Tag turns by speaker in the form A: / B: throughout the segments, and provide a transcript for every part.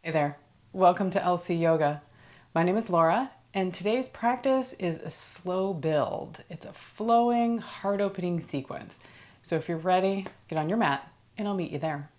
A: Hey there, welcome to LC Yoga. My name is Laura, and today's practice is a slow build. It's a flowing, heart-opening sequence. So if you're ready, get on your mat, and I'll meet you there.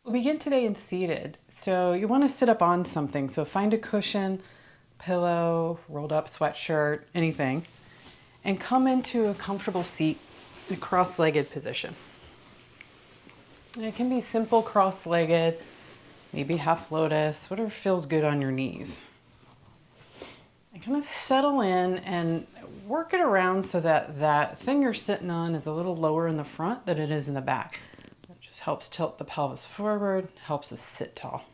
A: We'll begin today in seated. So you want to sit up on something. So find a cushion, pillow, rolled up sweatshirt, anything, and come into a comfortable seat in a cross-legged position. And it can be simple cross-legged, maybe half lotus, whatever feels good on your knees. And kind of settle in and work it around so that that thing you're sitting on is a little lower in the front than it is in the back. That just helps tilt the pelvis forward, helps us sit tall.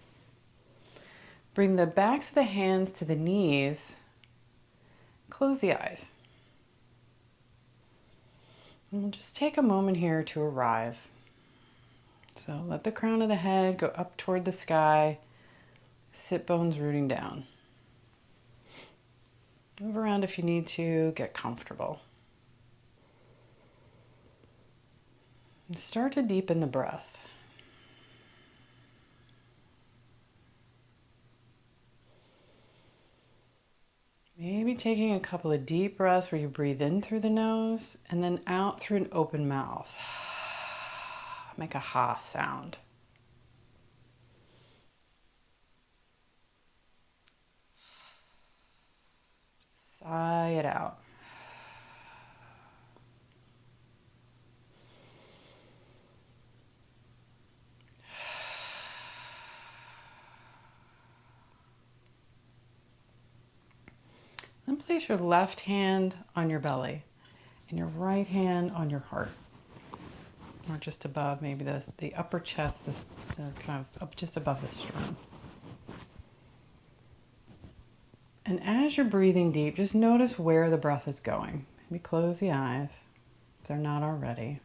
A: Bring the backs of the hands to the knees. Close the eyes. And we'll just take a moment here to arrive. So let the crown of the head go up toward the sky, sit bones rooting down. Move around if you need to, get comfortable. And start to deepen the breath. Maybe taking a couple of deep breaths where you breathe in through the nose and then out through an open mouth. Make a ha sound. Sigh it out. Then place your left hand on your belly and your right hand on your heart. Or just above, maybe the upper chest, the kind of up just above the sternum. And as you're breathing deep, just notice where the breath is going. Maybe close the eyes if they're not already.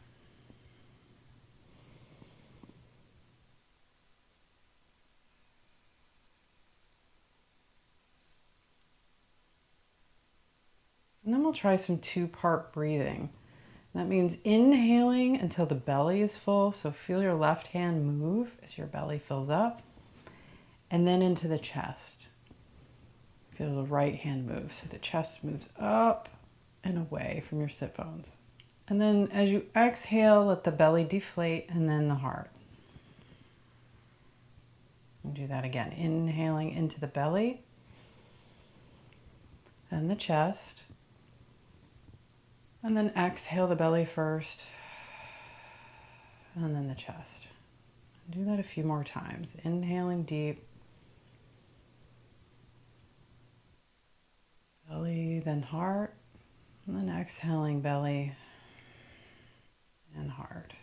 A: And then we'll try some two-part breathing. That means inhaling until the belly is full. So feel your left hand move as your belly fills up. And then into the chest. Feel the right hand move. So the chest moves up and away from your sit bones. And then as you exhale, let the belly deflate and then the heart. And do that again. Inhaling into the belly. Then the chest. And then exhale the belly first, and then the chest. Do that a few more times. Inhaling deep. Belly, then heart, and then exhaling belly and heart.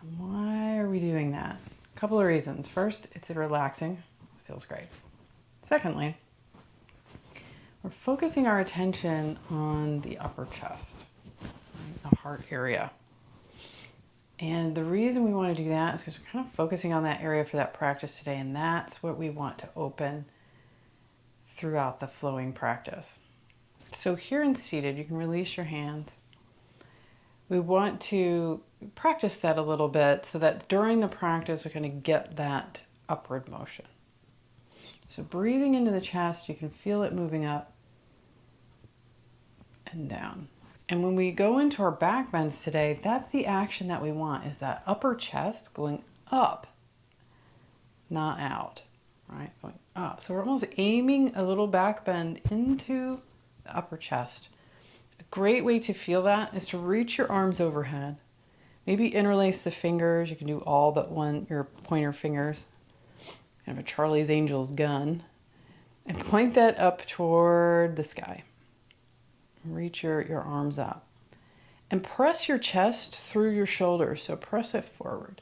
A: And why are we doing that? A couple of reasons. First, it's relaxing. It feels great. Secondly, we're focusing our attention on the upper chest, the heart area. And the reason we want to do that is because we're kind of focusing on that area for that practice today, and that's what we want to open throughout the flowing practice. So here in seated, you can release your hands. We want to practice that a little bit so that during the practice we kind of get that upward motion. So breathing into the chest, you can feel it moving up and down. And when we go into our back bends today, that's the action that we want, is that upper chest going up, not out, right? Going up. So we're almost aiming a little back bend into the upper chest. A great way to feel that is to reach your arms overhead. Maybe interlace the fingers. You can do all but one, your pointer fingers. Kind of a Charlie's Angels gun. And point that up toward the sky. Reach your arms up. And press your chest through your shoulders. So press it forward.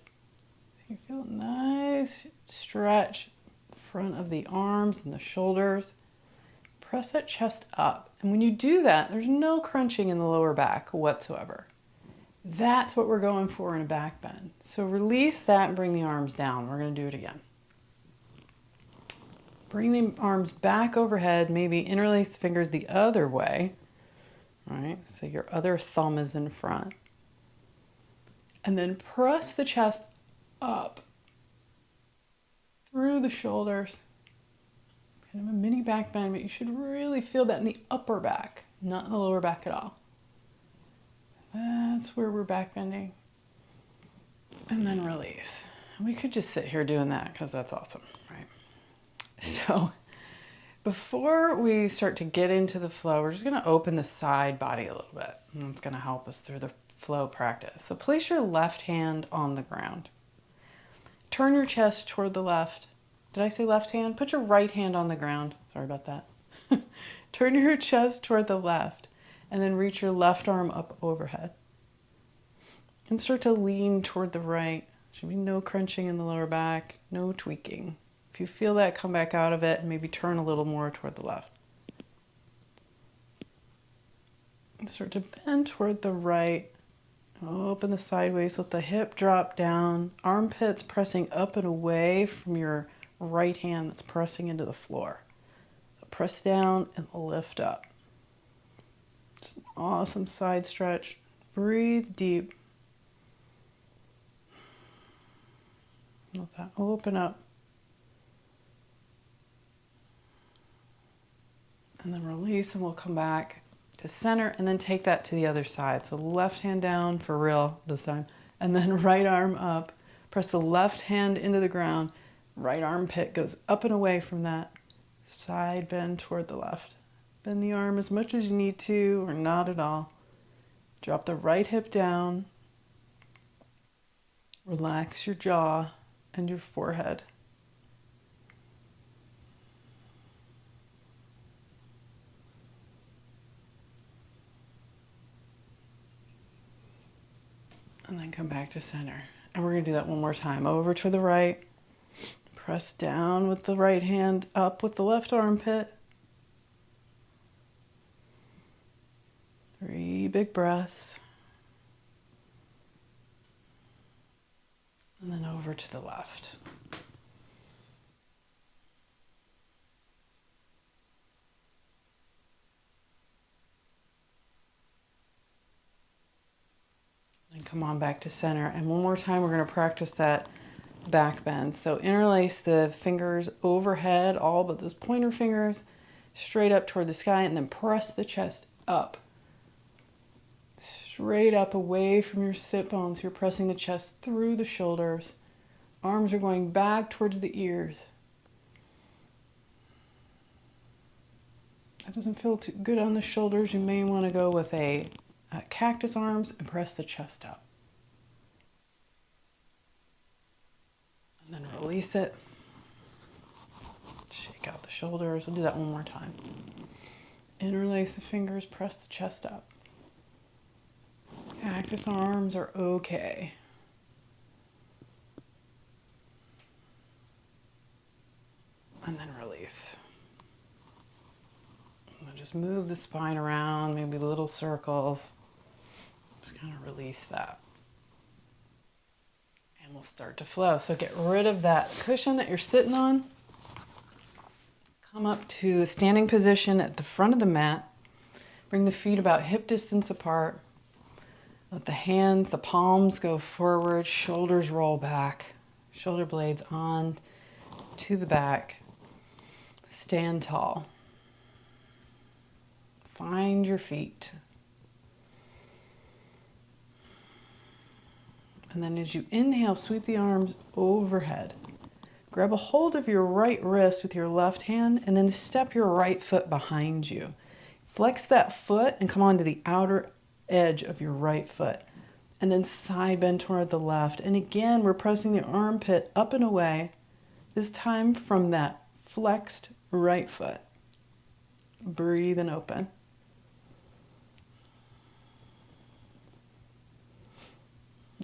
A: So you feel nice Nice stretch front of the arms and the shoulders. Press that chest up. And when you do that, there's no crunching in the lower back whatsoever. That's what we're going for in a back bend. So release that and bring the arms down. We're going to do it again. Bring the arms back overhead, maybe interlace the fingers the other way. All right, so your other thumb is in front. And then press the chest up through the shoulders. Kind of a mini back bend, but you should really feel that in the upper back, not in the lower back at all. That's where we're back bending. And then release. We could just sit here doing that because that's awesome, right? So before we start to get into the flow, we're just going to open the side body a little bit. And it's going to help us through the flow practice. So place your left hand on the ground. Turn your chest toward the left. Did I say left hand? Put your right hand on the ground. Sorry about that. Turn your chest toward the left and then reach your left arm up overhead. And start to lean toward the right. Should be no crunching in the lower back, no tweaking. If you feel that, come back out of it and maybe turn a little more toward the left. And start to bend toward the right. Open the sideways, let the hip drop down. Armpits pressing up and away from your right hand that's pressing into the floor. So press down and lift up. Just an awesome side stretch. Breathe deep. Let that open up. And then release, and we'll come back to center and then take that to the other side. So left hand down for real this time. And then right arm up. Press the left hand into the ground. Right armpit goes up and away from that. Side bend toward the left. Bend the arm as much as you need to or not at all. Drop the right hip down. Relax your jaw and your forehead. And then come back to center. And we're going to do that one more time. Over to the right. Press down with the right hand, up with the left armpit. 3 big breaths. And then over to the left. And come on back to center. And one more time, we're going to practice that back bend. So interlace the fingers overhead, all but those pointer fingers, straight up toward the sky, and then press the chest up. Straight up away from your sit bones. You're pressing the chest through the shoulders. Arms are going back towards the ears. That doesn't feel too good on the shoulders. You may want to go with a cactus arms and press the chest up. And then release it. Shake out the shoulders. We'll do that one more time. Interlace the fingers, press the chest up. Cactus arms are okay. And then release. And then just move the spine around, maybe little circles. Just kind of release that. And we'll start to flow. So get rid of that cushion that you're sitting on. Come up to a standing position at the front of the mat. Bring the feet about hip distance apart. Let the hands, the palms go forward, shoulders roll back, shoulder blades on to the back. Stand tall. Find your feet. And then as you inhale, sweep the arms overhead. Grab a hold of your right wrist with your left hand and then step your right foot behind you. Flex that foot and come onto the outer edge of your right foot. And then side bend toward the left. And again, we're pressing the armpit up and away, this time from that flexed right foot. Breathe and open.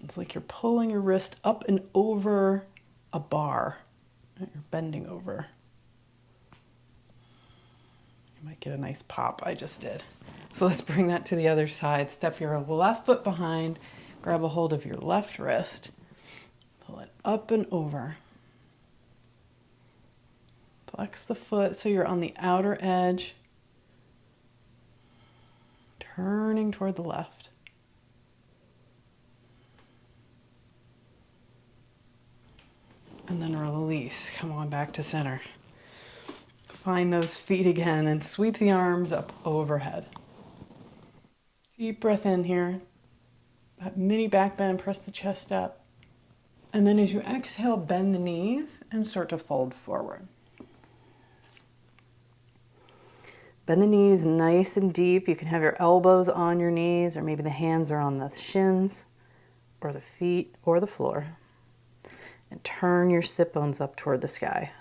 A: It's like you're pulling your wrist up and over a bar that you're bending over. You might get a nice pop. I just did. So let's bring that to the other side. Step your left foot behind, grab a hold of your left wrist, pull it up and over. Flex the foot so you're on the outer edge, turning toward the left. And then release. Come on back to center. Find those feet again and sweep the arms up overhead. Deep breath in here. That mini back bend, press the chest up. And then as you exhale, bend the knees and start to fold forward. Bend the knees nice and deep. You can have your elbows on your knees, or maybe the hands are on the shins or the feet or the floor. And turn your sit bones up toward the sky.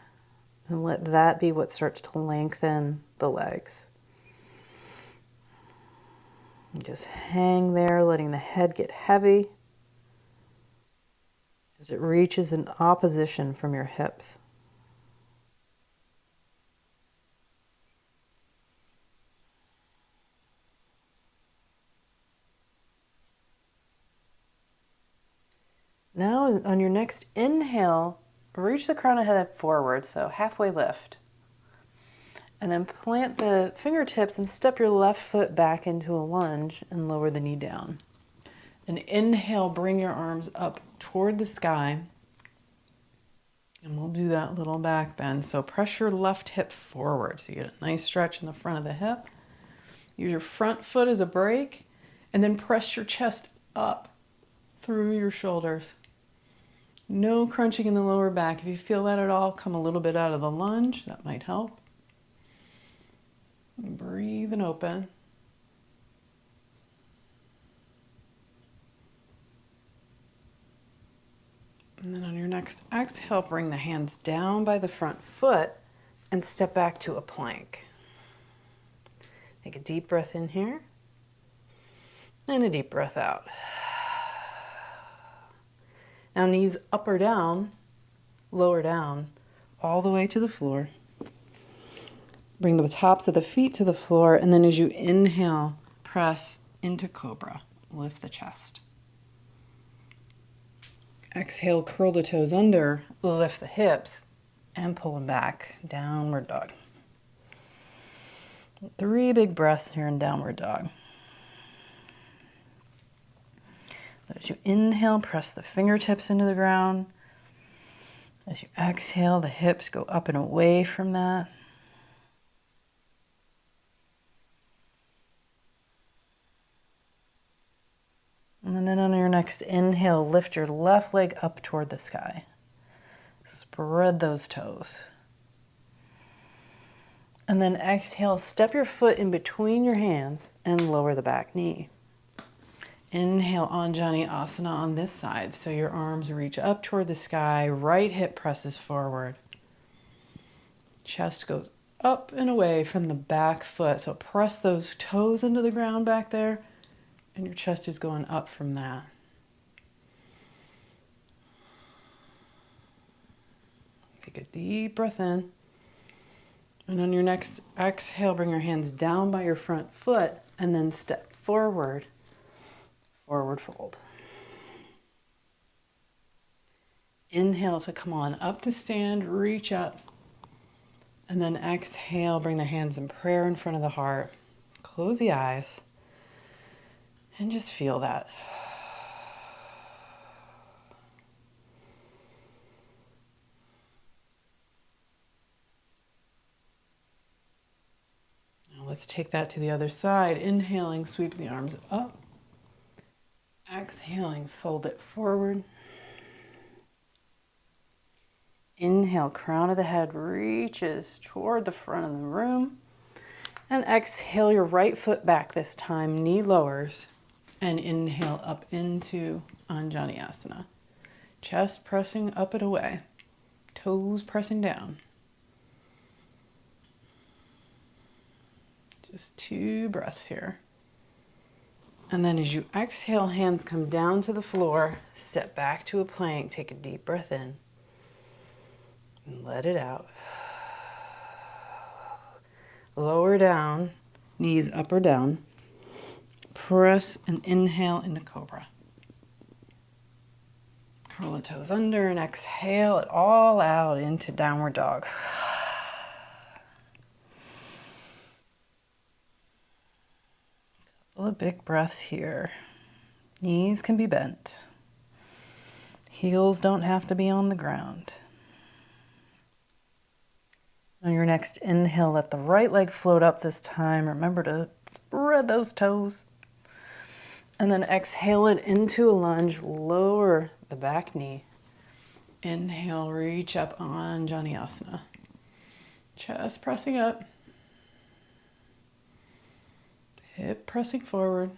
A: And let that be what starts to lengthen the legs. And just hang there, letting the head get heavy as it reaches in opposition from your hips. Now, on your next inhale, reach the crown of the head forward, so halfway lift. And then plant the fingertips and step your left foot back into a lunge and lower the knee down. And inhale, bring your arms up toward the sky. And we'll do that little back bend. So press your left hip forward, so you get a nice stretch in the front of the hip. Use your front foot as a brake, and then press your chest up through your shoulders. No crunching in the lower back. If you feel that at all, come a little bit out of the lunge. That might help. And breathe and open. And then on your next exhale, bring the hands down by the front foot and step back to a plank. Take a deep breath in here and a deep breath out. Now knees up or down, lower down, all the way to the floor. Bring the tops of the feet to the floor, and then as you inhale, press into cobra. Lift the chest. Exhale, curl the toes under, lift the hips, and pull them back. Downward dog. 3 big breaths here in downward dog. As you inhale, press the fingertips into the ground. As you exhale, the hips go up and away from that. And then on your next inhale, lift your left leg up toward the sky. Spread those toes. And then exhale, step your foot in between your hands and lower the back knee. Inhale, Anjali Asana on this side. So your arms reach up toward the sky, right hip presses forward. Chest goes up and away from the back foot. So press those toes into the ground back there, and your chest is going up from that. Take a deep breath in. And on your next exhale, bring your hands down by your front foot and then step forward. Forward fold. Inhale to come on up to stand, reach up. And then exhale, bring the hands in prayer in front of the heart. Close the eyes and just feel that. Now let's take that to the other side. Inhaling, sweep the arms up. Exhaling, fold it forward. Inhale, crown of the head reaches toward the front of the room. And exhale your right foot back this time, knee lowers. And inhale up into Anjali Asana. Chest pressing up and away. Toes pressing down. Just 2 breaths here. And then as you exhale, hands come down to the floor, step back to a plank, take a deep breath in. And let it out. Lower down, knees up or down. Press and inhale into cobra. Curl the toes under and exhale it all out into downward dog. Couple of big breaths here. Knees can be bent. Heels don't have to be on the ground. On your next inhale, let the right leg float up this time. Remember to spread those toes. And then exhale it into a lunge. Lower the back knee. Inhale, reach up on Janiyasana. Chest pressing up. Hip pressing forward.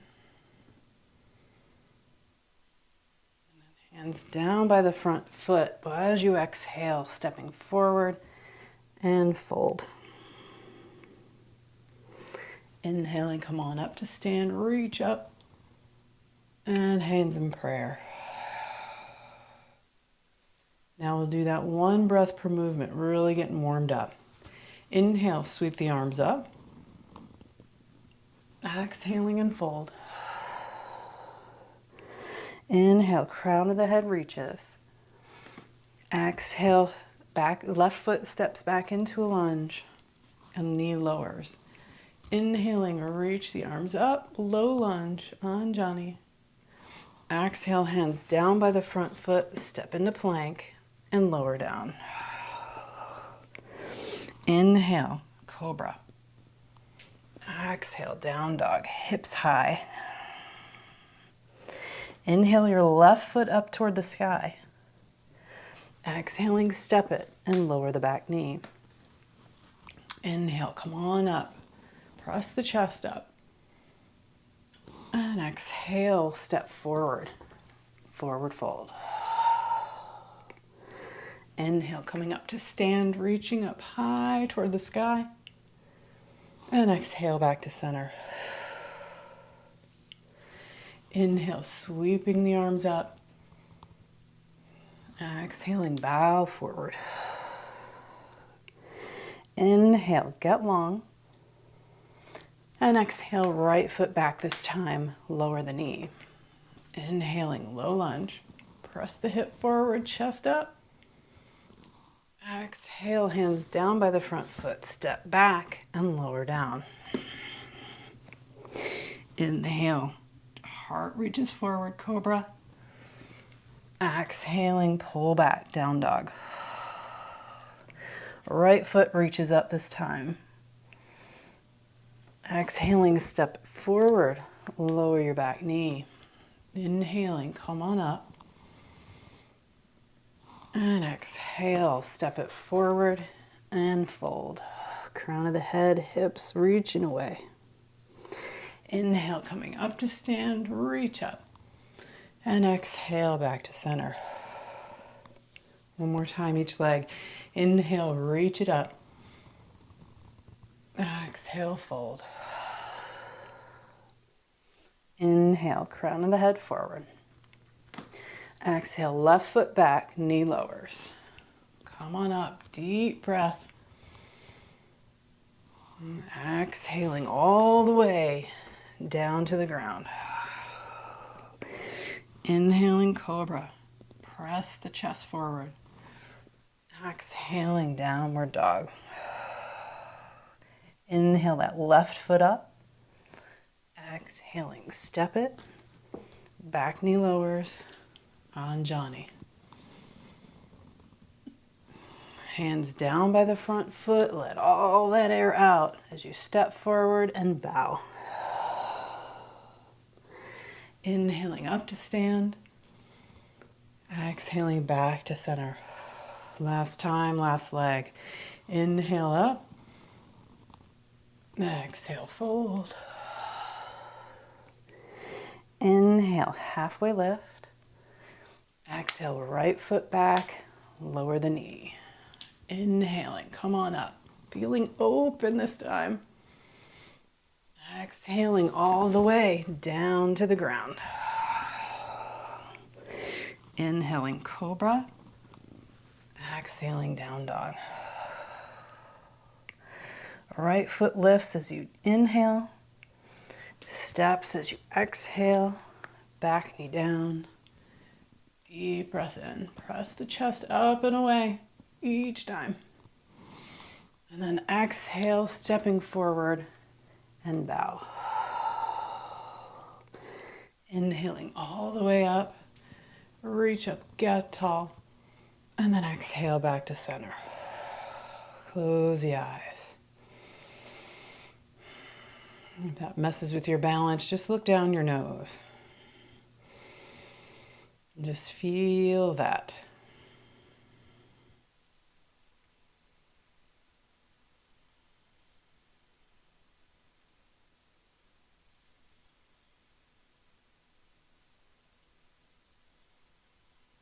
A: And then hands down by the front foot. As you exhale, stepping forward and fold. Inhaling, come on up to stand, reach up. And hands in prayer. Now we'll do that one breath per movement, really getting warmed up. Inhale, sweep the arms up. Exhaling and fold. Inhale, crown of the head reaches. Exhale, back, left foot steps back into a lunge and knee lowers. Inhaling, reach the arms up, low lunge on Jani. Exhale, hands down by the front foot, step into plank and lower down. Inhale, cobra. Exhale, down dog, hips high. Inhale your left foot up toward the sky. Exhaling, step it and lower the back knee. Inhale, come on up. Press the chest up. And exhale, step forward. Forward fold. Inhale, coming up to stand, reaching up high toward the sky. And exhale back to center. Inhale, sweeping the arms up. Exhaling, bow forward. Inhale, get long. And exhale, right foot back this time, lower the knee. Inhaling, low lunge. Press the hip forward, chest up. Exhale, hands down by the front foot, step back and lower down. Inhale, heart reaches forward, cobra. Exhaling, pull back, down dog. Right foot reaches up this time. Exhaling, step forward, lower your back knee. Inhaling, come on up. And exhale, step it forward and fold. Crown of the head, hips reaching away. Inhale, coming up to stand, reach up. And exhale, back to center. One more time each leg. Inhale, reach it up. Exhale, fold. Inhale, crown of the head forward. Exhale, left foot back, knee lowers. Come on up, deep breath. Exhaling all the way down to the ground. Inhaling, cobra. Press the chest forward. Exhaling, downward dog. Inhale that left foot up. Exhaling, step it. Back knee lowers on Jani. Hands down by the front foot. Let all that air out as you step forward and bow. Inhaling up to stand. Exhaling back to center. Last time, last leg. Inhale up. Exhale, fold. Inhale, halfway lift. Exhale, right foot back, lower the knee. Inhaling, come on up. Feeling open this time. Exhaling all the way down to the ground. Inhaling, cobra. Exhaling, down dog. Right foot lifts as you inhale, steps as you exhale, back knee down. Deep breath in, press the chest up and away each time. And then exhale, stepping forward and bow. Inhaling all the way up, reach up, get tall, and then exhale back to center. Close the eyes. If that messes with your balance, just look down your nose. Just feel that.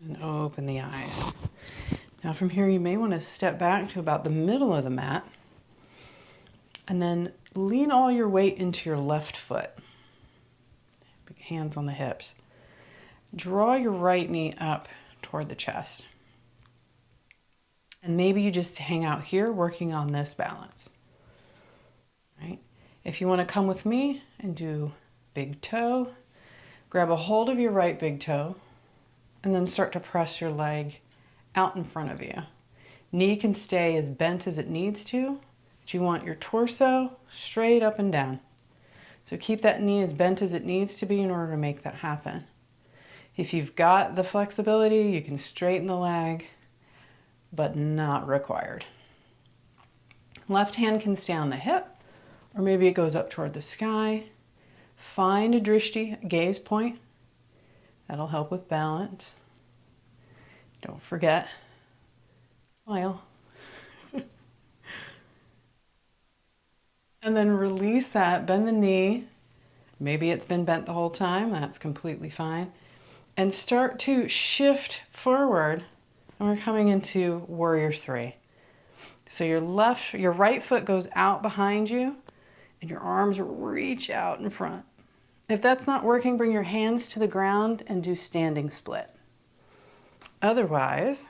A: And open the eyes. Now from here, you may want to step back to about the middle of the mat and then lean all your weight into your left foot. Big hands on the hips. Draw your right knee up toward the chest. And maybe you just hang out here working on this balance. Right? If you want to come with me and do big toe, grab a hold of your right big toe and then start to press your leg out in front of you. Knee can stay as bent as it needs to, but you want your torso straight up and down. So keep that knee as bent as it needs to be in order to make that happen. If you've got the flexibility, you can straighten the leg, but not required. Left hand can stay on the hip, or maybe it goes up toward the sky. Find a drishti, a gaze point. That'll help with balance. Don't forget, smile. And then release that, bend the knee. Maybe it's been bent the whole time, that's completely fine. And start to shift forward, and we're coming into warrior three. So your right foot goes out behind you, and your arms reach out in front. If that's not working, bring your hands to the ground and do standing split. Otherwise,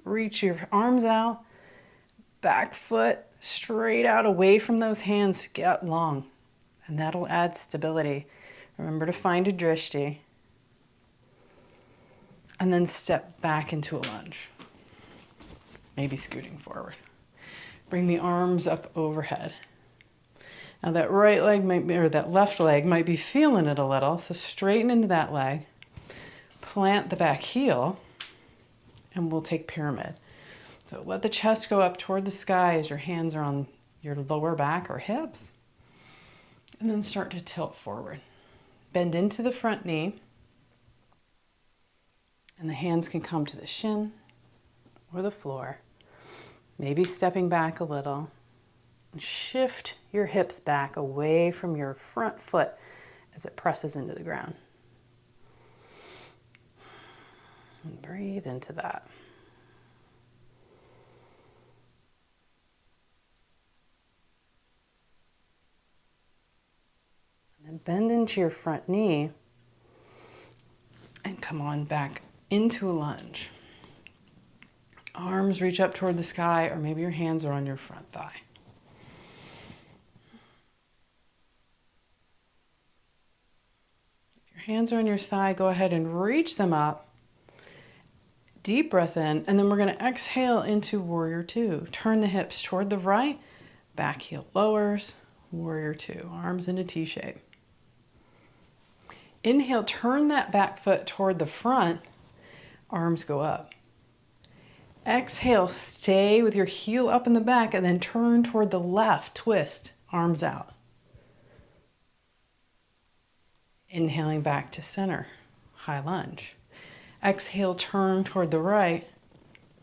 A: reach your arms out, back foot straight out away from those hands, get long, and that'll add stability. Remember to find a drishti, and then step back into a lunge, maybe scooting forward. Bring the arms up overhead. Now that right leg might be, or that left leg might be feeling it a little, so straighten into that leg, plant the back heel, and we'll take pyramid. So let the chest go up toward the sky as your hands are on your lower back or hips, and then start to tilt forward. Bend into the front knee, and the hands can come to the shin or the floor, maybe stepping back a little. Shift your hips back away from your front foot as it presses into the ground. And breathe into that. And then bend into your front knee and come on back into a lunge. Arms reach up toward the sky, or maybe your hands are on your front thigh. Hands are on your thigh, go ahead and reach them up. Deep breath in, and then we're going to exhale into warrior two. Turn the hips toward the right, back heel lowers, warrior two, arms in a T shape. Inhale, turn that back foot toward the front, arms go up. Exhale, stay with your heel up in the back, and then turn toward the left, twist, arms out. Inhaling back to center, high lunge. Exhale, turn toward the right,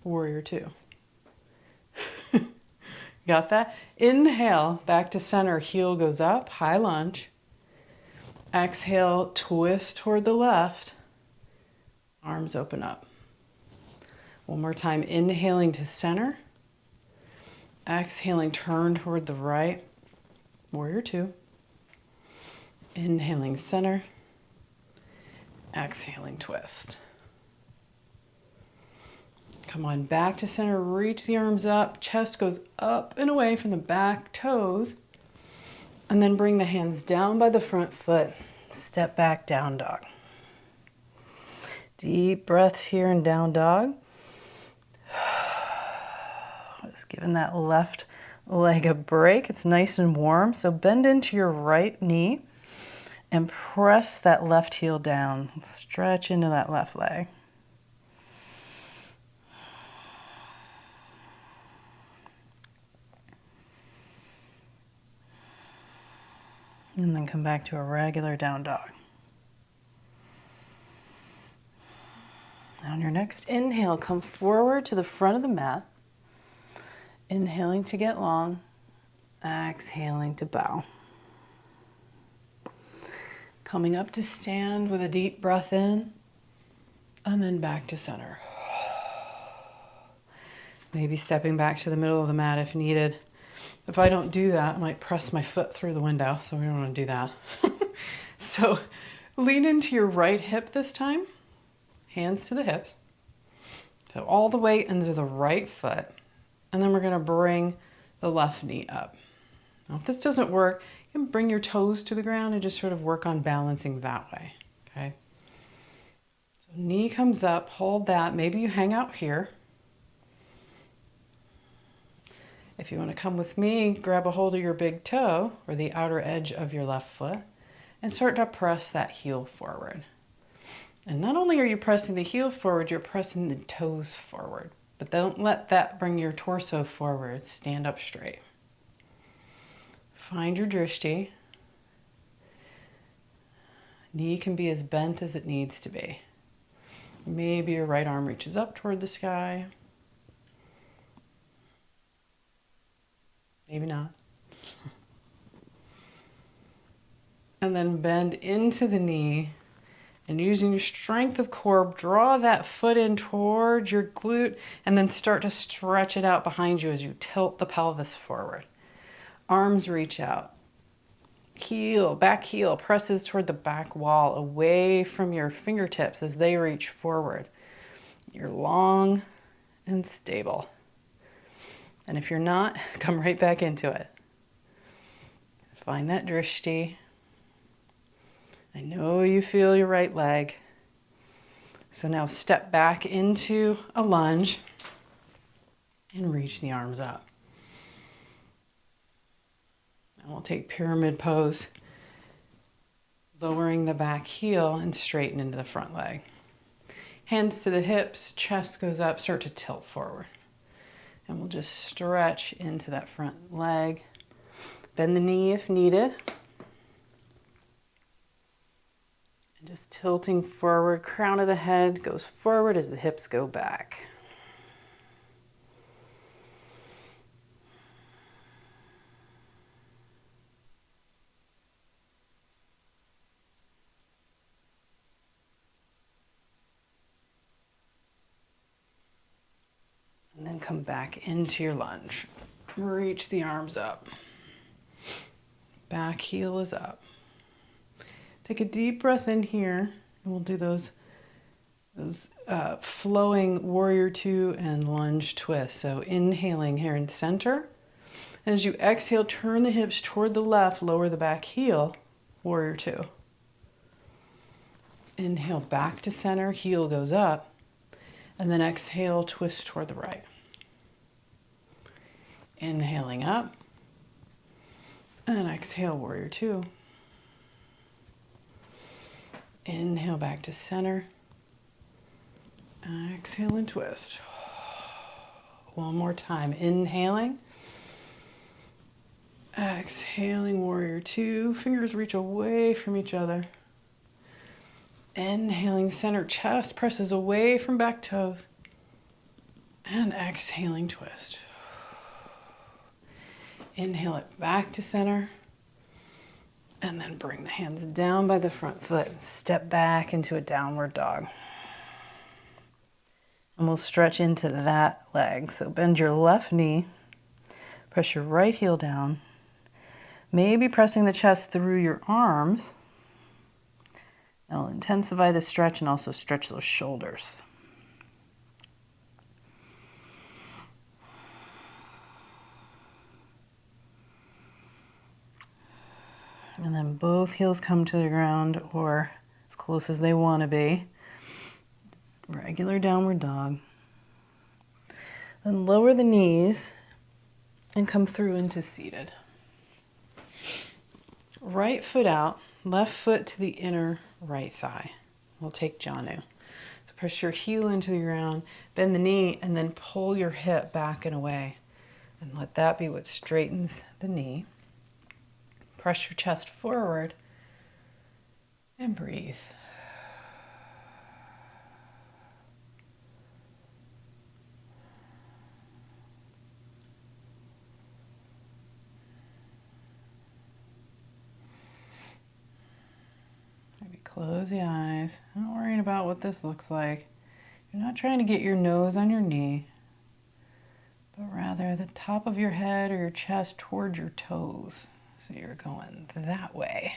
A: warrior two. Got that? Inhale, back to center, heel goes up, high lunge. Exhale, twist toward the left, arms open up. One more time, inhaling to center. Exhaling, turn toward the right, warrior two. Inhaling center, exhaling twist. Come on back to center, reach the arms up, chest goes up and away from the back toes, and then bring the hands down by the front foot. Step back, down dog. Deep breaths here in down dog. Just giving that left leg a break. It's nice and warm, so bend into your right knee and press that left heel down. Stretch into that left leg. And then come back to a regular down dog. On your next inhale, come forward to the front of the mat. Inhaling to get long, exhaling to bow. Coming up to stand with a deep breath in, and then back to center. Maybe stepping back to the middle of the mat if needed. If I don't do that, I might press my foot through the window, so we don't want to do that. So lean into your right hip this time, hands to the hips. So all the way into the right foot, and then we're going to bring the left knee up. Now, if this doesn't work, you can bring your toes to the ground and just sort of work on balancing that way, okay? So knee comes up, hold that. Maybe you hang out here. If you want to come with me, grab a hold of your big toe or the outer edge of your left foot and start to press that heel forward. And not only are you pressing the heel forward, you're pressing the toes forward. But don't let that bring your torso forward. Stand up straight. Find your drishti. Knee can be as bent as it needs to be. Maybe your right arm reaches up toward the sky. Maybe not. And then bend into the knee. And using your strength of core, draw that foot in towards your glute and then start to stretch it out behind you as you tilt the pelvis forward. Arms reach out. Heel, back heel presses toward the back wall, away from your fingertips as they reach forward. You're long and stable. And if you're not, come right back into it. Find that drishti. I know you feel your right leg. So now step back into a lunge and reach the arms up. And we'll take pyramid pose, lowering the back heel and straighten into the front leg. Hands to the hips, chest goes up, start to tilt forward. And we'll just stretch into that front leg. Bend the knee if needed. And just tilting forward, crown of the head goes forward as the hips go back. And then come back into your lunge. Reach the arms up. Back heel is up. Take a deep breath in here, and we'll do those flowing warrior two and lunge twists. So inhaling here in the center. As you exhale, turn the hips toward the left, lower the back heel, warrior two. Inhale back to center, heel goes up, and then exhale, twist toward the right. Inhaling up, and exhale, warrior two. Inhale back to center. Exhale and twist. One more time. Inhaling. Exhaling, warrior two. Fingers reach away from each other. Inhaling, center chest presses away from back toes. And exhaling, twist. Inhale it back to center. And then bring the hands down by the front foot. Step back into a downward dog. And we'll stretch into that leg. So bend your left knee. Press your right heel down. Maybe pressing the chest through your arms. That'll intensify the stretch and also stretch those shoulders. And then both heels come to the ground, or as close as they want to be. Regular downward dog. Then lower the knees and come through into seated. Right foot out, left foot to the inner right thigh. We'll take Janu. So press your heel into the ground, bend the knee, and then pull your hip back and away. And let that be what straightens the knee. Press your chest forward and breathe. Maybe close the eyes. Not worrying about what this looks like. You're not trying to get your nose on your knee, but rather the top of your head or your chest towards your toes. So you're going that way,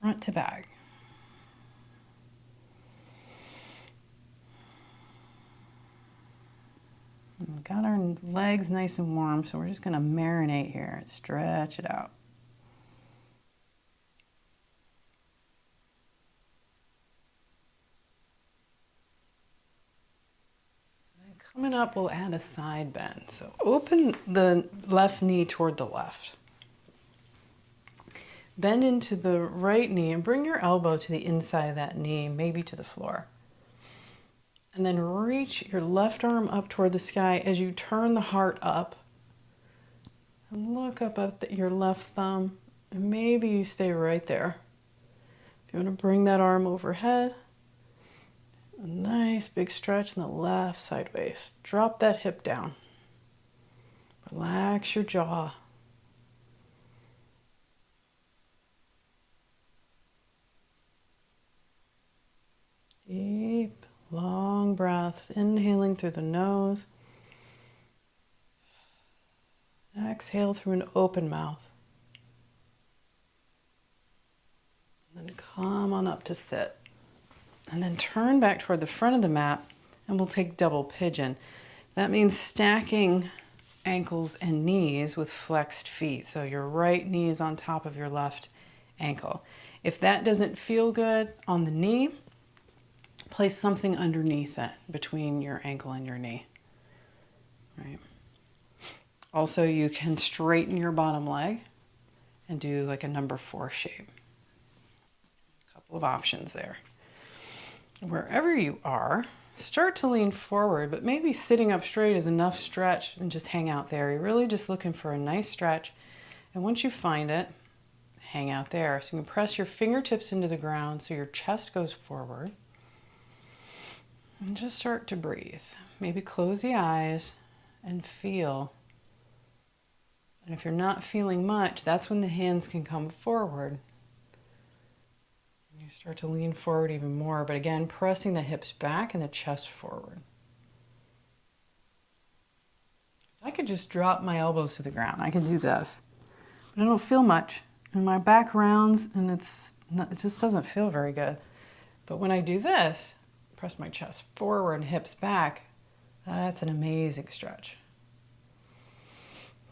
A: front to back. And we've got our legs nice and warm, so we're just going to marinate here and stretch it out. And coming up, we'll add a side bend. So open the left knee toward the left. Bend into the right knee and bring your elbow to the inside of that knee, maybe to the floor. And then reach your left arm up toward the sky as you turn the heart up. And look up at your left thumb. And maybe you stay right there. If you want to bring that arm overhead, a nice big stretch in the left side waist. Drop that hip down. Relax your jaw. Deep, long breaths, inhaling through the nose. Exhale through an open mouth. And then come on up to sit. And then turn back toward the front of the mat and we'll take double pigeon. That means stacking ankles and knees with flexed feet. So your right knee is on top of your left ankle. If that doesn't feel good on the knee, place something underneath it between your ankle and your knee. Right. Also, you can straighten your bottom leg and do like a number 4 shape. A couple of options there. Wherever you are, start to lean forward, but maybe sitting up straight is enough stretch and just hang out there. You're really just looking for a nice stretch. And once you find it, hang out there. So you can press your fingertips into the ground so your chest goes forward. And just start to breathe. Maybe close the eyes and feel. And if you're not feeling much, that's when the hands can come forward. And you start to lean forward even more, but again, pressing the hips back and the chest forward. So I could just drop my elbows to the ground. I can do this, but I don't feel much. And my back rounds and it just doesn't feel very good. But when I do this, press my chest forward and hips back, that's an amazing stretch.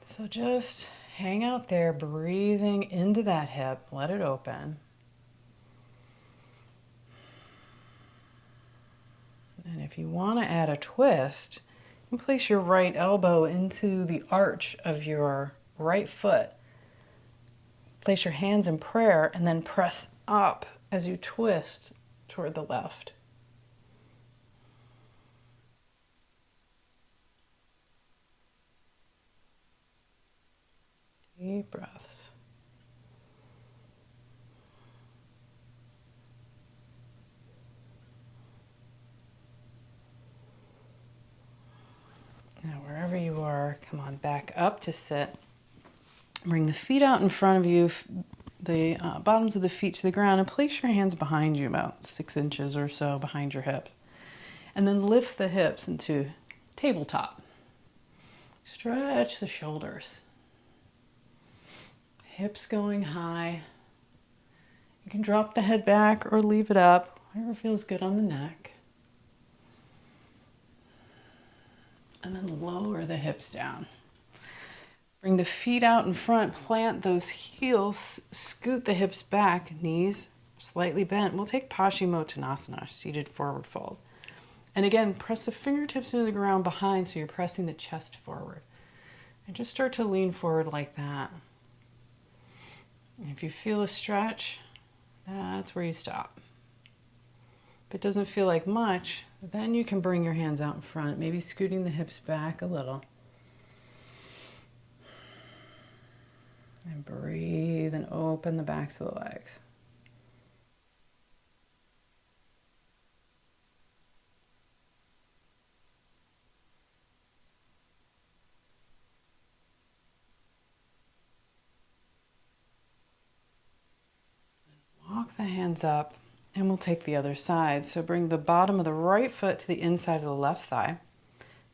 A: So just hang out there, breathing into that hip, let it open. And if you want to add a twist, you can place your right elbow into the arch of your right foot. Place your hands in prayer and then press up as you twist toward the left. Deep breaths. Now, wherever you are, come on back up to sit. Bring the feet out in front of you, the bottoms of the feet to the ground, and place your hands behind you, about 6 inches or so behind your hips. And then lift the hips into tabletop. Stretch the shoulders. Hips going high. You can drop the head back or leave it up, whatever feels good on the neck. And then lower the hips down. Bring the feet out in front, plant those heels, scoot the hips back, knees slightly bent. We'll take Paschimottanasana, seated forward fold. And again, press the fingertips into the ground behind so you're pressing the chest forward. And just start to lean forward like that. And if you feel a stretch, that's where you stop. If it doesn't feel like much, then you can bring your hands out in front, maybe scooting the hips back a little. And breathe and open the backs of the legs. Walk the hands up, and we'll take the other side. So bring the bottom of the right foot to the inside of the left thigh.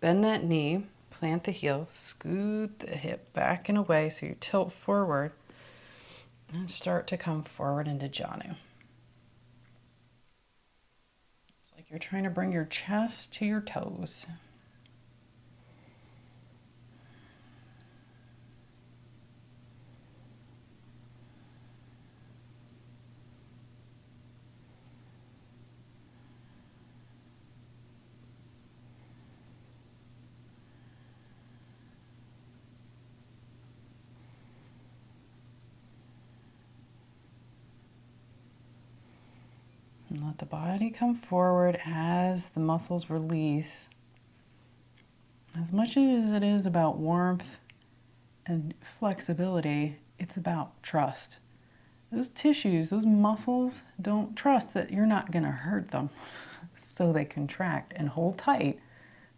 A: Bend that knee, plant the heel, scoot the hip back and away so you tilt forward, and start to come forward into Janu. It's like you're trying to bring your chest to your toes. And let the body come forward as the muscles release. As much as it is about warmth and flexibility, it's about trust. Those tissues, those muscles don't trust that you're not going to hurt them. So they contract and hold tight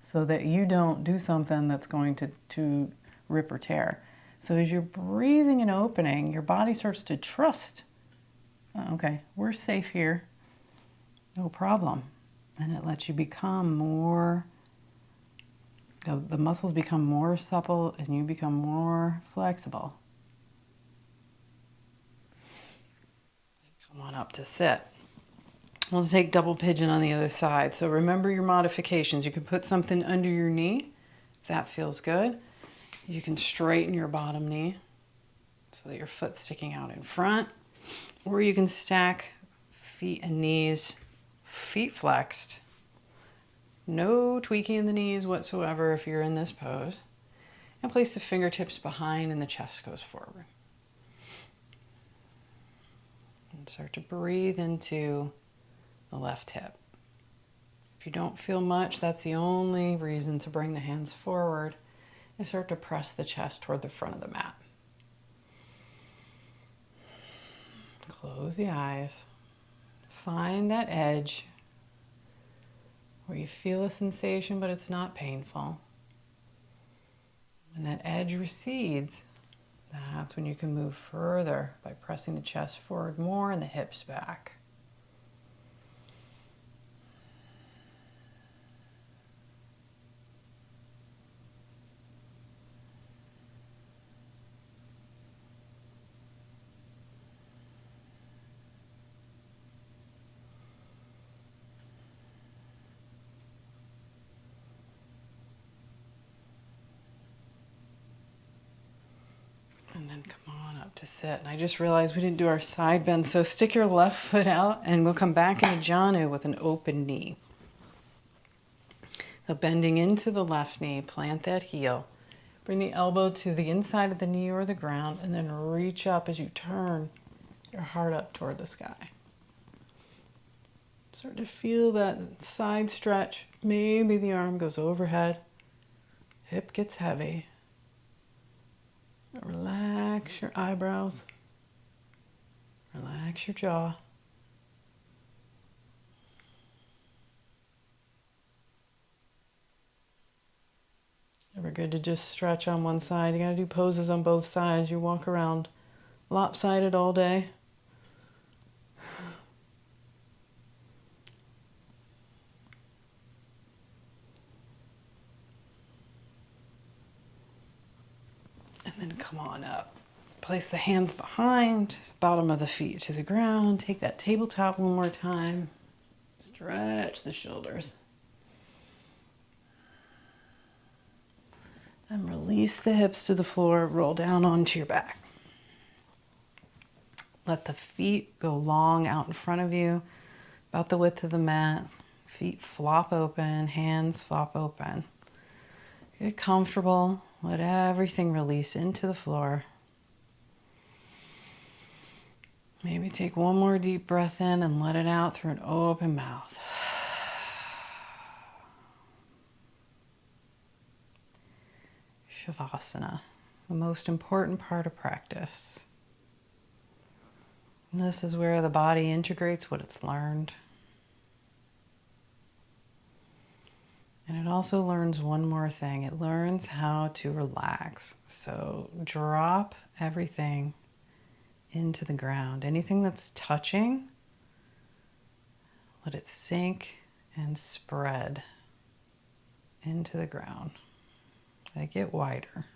A: so that you don't do something that's going to rip or tear. So as you're breathing and opening, your body starts to trust. Okay, we're safe here. No problem. And it lets you become more, the muscles become more supple and you become more flexible. Come on up to sit. We'll take double pigeon on the other side. So remember your modifications. You can put something under your knee if that feels good. You can straighten your bottom knee so that your foot's sticking out in front. Or you can stack feet and knees, feet flexed. No tweaking in the knees whatsoever if you're in this pose. And place the fingertips behind and the chest goes forward. And start to breathe into the left hip. If you don't feel much, that's the only reason to bring the hands forward and start to press the chest toward the front of the mat. Close the eyes. Find that edge where you feel a sensation, but it's not painful. When that edge recedes, that's when you can move further by pressing the chest forward more and the hips back. And then come on up to sit. And I just realized we didn't do our side bend, so stick your left foot out and we'll come back into Janu with an open knee. So bending into the left knee, plant that heel. Bring the elbow to the inside of the knee or the ground and then reach up as you turn your heart up toward the sky. Start to feel that side stretch. Maybe the arm goes overhead. Hip gets heavy. Relax your eyebrows. Relax your jaw. It's never good to just stretch on one side. You gotta do poses on both sides. You walk around lopsided all day. And then come on up. Place the hands behind, bottom of the feet to the ground. Take that tabletop one more time. Stretch the shoulders. And release the hips to the floor, roll down onto your back. Let the feet go long out in front of you, about the width of the mat. Feet flop open, hands flop open. Get comfortable, let everything release into the floor. Maybe take one more deep breath in and let it out through an open mouth. Shavasana, the most important part of practice. And this is where the body integrates what it's learned. And it also learns one more thing. It learns how to relax. So drop everything into the ground. Anything that's touching, let it sink and spread into the ground. Let it get wider.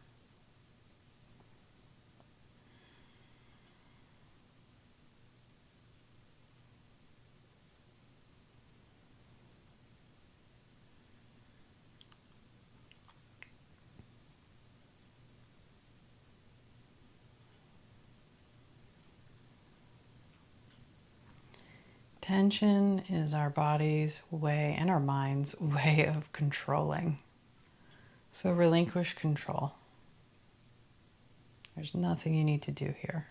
A: Tension is our body's way and our mind's way of controlling. So relinquish control. There's nothing you need to do here.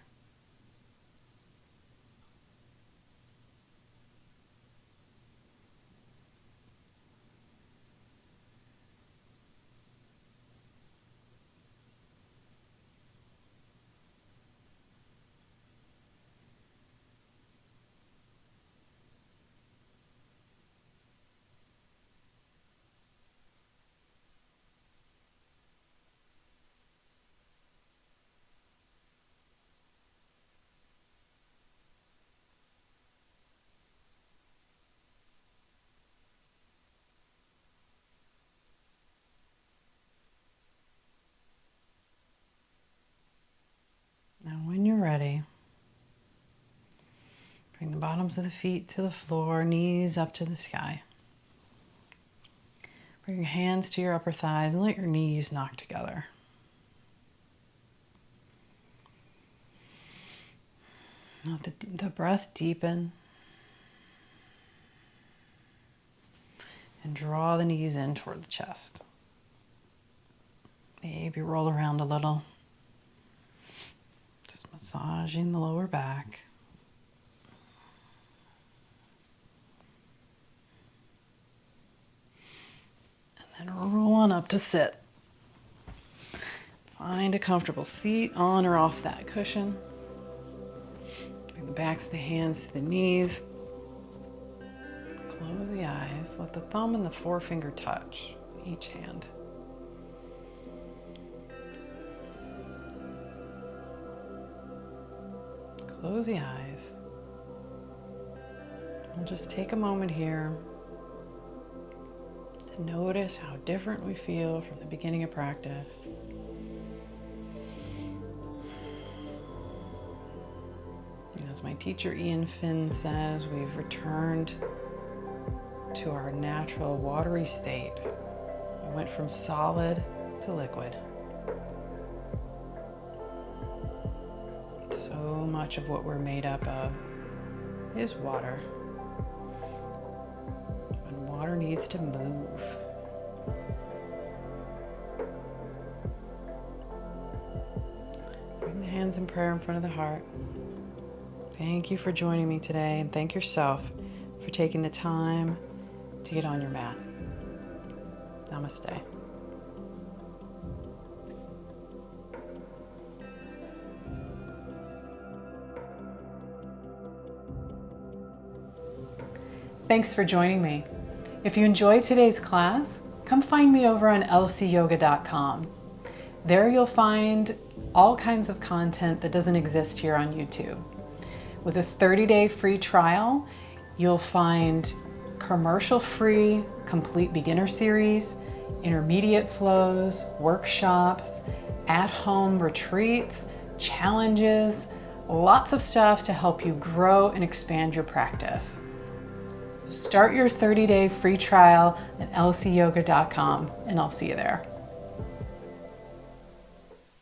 A: Now when you're ready, bring the bottoms of the feet to the floor, knees up to the sky. Bring your hands to your upper thighs and let your knees knock together. Let the breath deepen. And draw the knees in toward the chest. Maybe roll around a little. Just massaging the lower back. And then roll on up to sit. Find a comfortable seat on or off that cushion. Bring the backs of the hands to the knees. Close the eyes. Let the thumb and the forefinger touch each hand. Close the eyes. We'll just take a moment here to notice how different we feel from the beginning of practice. And as my teacher Ian Finn says, we've returned to our natural watery state. We went from solid to liquid. So much of what we're made up of is water. And water needs to move. Bring the hands in prayer in front of the heart. Thank you for joining me today, and thank yourself for taking the time to get on your mat. Namaste. Thanks for joining me. If you enjoyed today's class, come find me over on lcyoga.com. There you'll find all kinds of content that doesn't exist here on YouTube. With a 30-day free trial, you'll find commercial-free complete beginner series, intermediate flows, workshops, at-home retreats, challenges, lots of stuff to help you grow and expand your practice. So start your 30-day free trial at lcyoga.com, and I'll see you there.